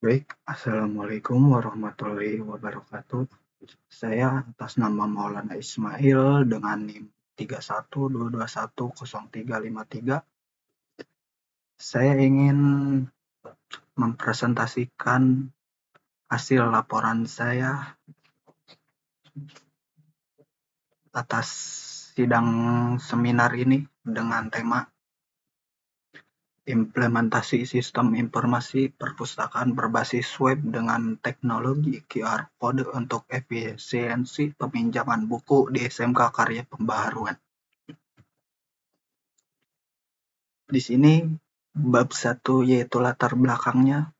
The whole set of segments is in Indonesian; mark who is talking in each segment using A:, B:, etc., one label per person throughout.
A: Baik, Assalamualaikum warahmatullahi wabarakatuh. Saya atas nama Maulana Ismail dengan NIM 3122103353. Saya ingin mempresentasikan hasil laporan saya atas sidang seminar ini dengan tema implementasi sistem informasi perpustakaan berbasis web dengan teknologi QR Code untuk efisiensi peminjaman buku di SMK Karya Pembaharuan. Di sini bab 1 yaitu latar belakangnya.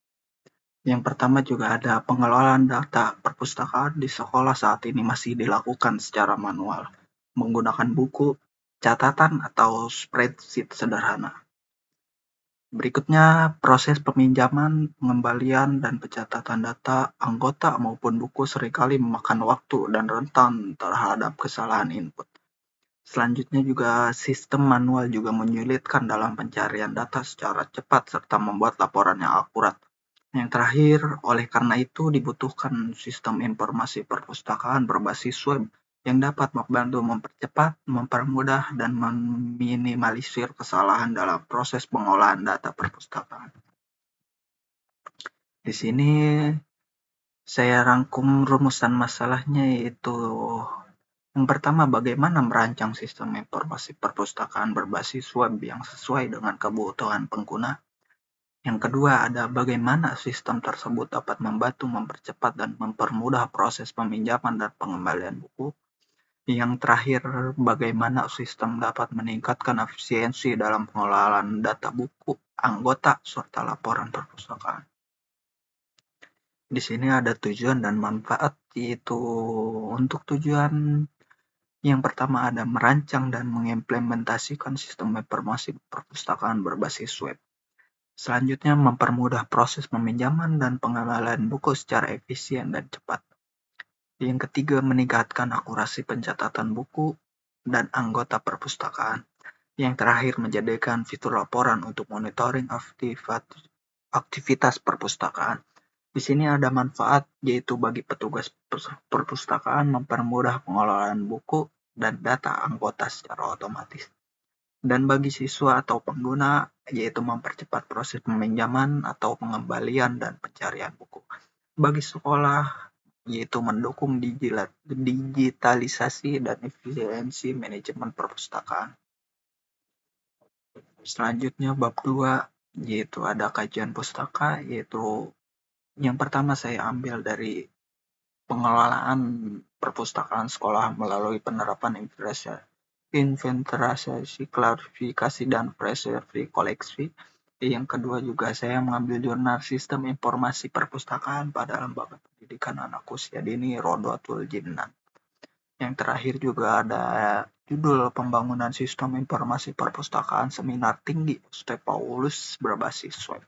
A: Yang pertama juga ada pengelolaan data perpustakaan di sekolah saat ini masih dilakukan secara manual menggunakan buku, catatan atau spreadsheet sederhana. Berikutnya, proses peminjaman, pengembalian, dan pencatatan data anggota maupun buku seringkali memakan waktu dan rentan terhadap kesalahan input. Selanjutnya juga sistem manual juga menyulitkan dalam pencarian data secara cepat serta membuat laporan yang akurat. Yang terakhir, oleh karena itu dibutuhkan sistem informasi perpustakaan berbasis web yang dapat membantu mempercepat, mempermudah, dan meminimalisir kesalahan dalam proses pengolahan data perpustakaan. Di sini saya rangkum rumusan masalahnya, yaitu yang pertama, bagaimana merancang sistem informasi perpustakaan berbasis web yang sesuai dengan kebutuhan pengguna. Yang kedua, ada bagaimana sistem tersebut dapat membantu mempercepat dan mempermudah proses peminjaman dan pengembalian buku. Yang terakhir, bagaimana sistem dapat meningkatkan efisiensi dalam pengelolaan data buku, anggota, serta laporan perpustakaan. Di sini ada tujuan dan manfaat, yaitu untuk tujuan yang pertama ada merancang dan mengimplementasikan sistem informasi perpustakaan berbasis web. Selanjutnya mempermudah proses peminjaman dan pengembalian buku secara efisien dan cepat. Yang ketiga meningkatkan akurasi pencatatan buku dan anggota perpustakaan. Yang terakhir menjadikan fitur laporan untuk monitoring aktivitas perpustakaan. Di sini ada manfaat, yaitu bagi petugas perpustakaan mempermudah pengelolaan buku dan data anggota secara otomatis. Dan bagi siswa atau pengguna, yaitu mempercepat proses peminjaman atau pengembalian dan pencarian buku. Bagi sekolah, yaitu mendukung digitalisasi dan efisiensi manajemen perpustakaan. Selanjutnya bab 2, yaitu ada kajian pustaka, yaitu yang pertama saya ambil dari pengelolaan perpustakaan sekolah melalui penerapan inventarisasi, klarifikasi, dan preservasi koleksi. Yang kedua juga saya mengambil jurnal sistem informasi perpustakaan pada lembaga pendidikan anak usia dini Rodotul Jinnan. Yang terakhir juga ada judul pembangunan sistem informasi perpustakaan seminar tinggi St. Paulus berbasis web.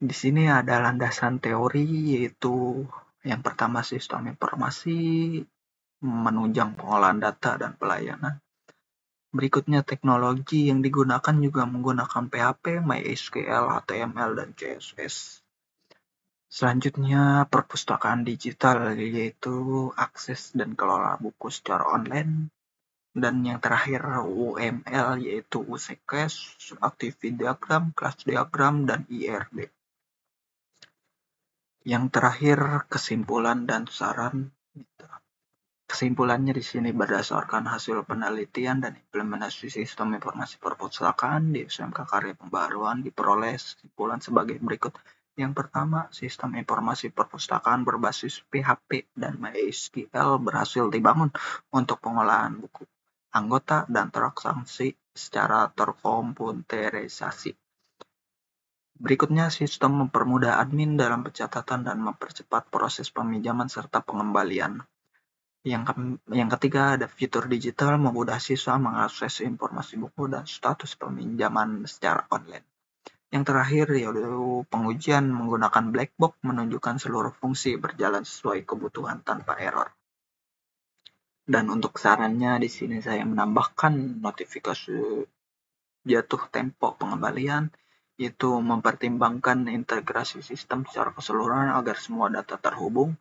A: Di sini ada landasan teori, yaitu yang pertama sistem informasi menunjang pengolahan data dan pelayanan. Berikutnya teknologi yang digunakan juga menggunakan PHP, MySQL, HTML, dan CSS. Selanjutnya perpustakaan digital, yaitu akses dan kelola buku secara online. Dan yang terakhir UML, yaitu UCS, Activity Diagram, Class Diagram, dan IRD. Yang terakhir kesimpulan dan saran. Kesimpulannya di sini berdasarkan hasil penelitian dan implementasi sistem informasi perpustakaan di SMK Karya Pembaharuan diperoleh kesimpulan sebagai berikut. Yang pertama, sistem informasi perpustakaan berbasis PHP dan MySQL berhasil dibangun untuk pengolahan buku, anggota, dan transaksi secara terkomputerisasi. Berikutnya, sistem mempermudah admin dalam pencatatan dan mempercepat proses peminjaman serta pengembalian. Yang ketiga, ada fitur digital memudah siswa mengakses informasi buku dan status peminjaman secara online. Yang terakhir, yaitu pengujian menggunakan black box menunjukkan seluruh fungsi berjalan sesuai kebutuhan tanpa error. Dan untuk sarannya di sini saya menambahkan notifikasi jatuh tempo pengembalian, itu mempertimbangkan integrasi sistem secara keseluruhan agar semua data terhubung.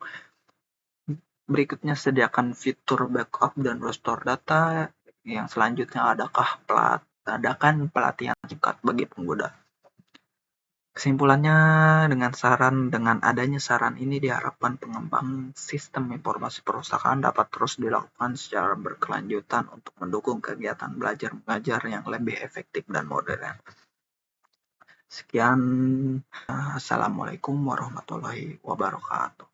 A: Berikutnya, sediakan fitur backup dan restore data. Yang selanjutnya, adakan pelatihan singkat bagi pengguna. Kesimpulannya, dengan adanya saran ini diharapkan pengembang sistem informasi perpustakaan dapat terus dilakukan secara berkelanjutan untuk mendukung kegiatan belajar mengajar yang lebih efektif dan modern. Sekian, assalamualaikum warahmatullahi wabarakatuh.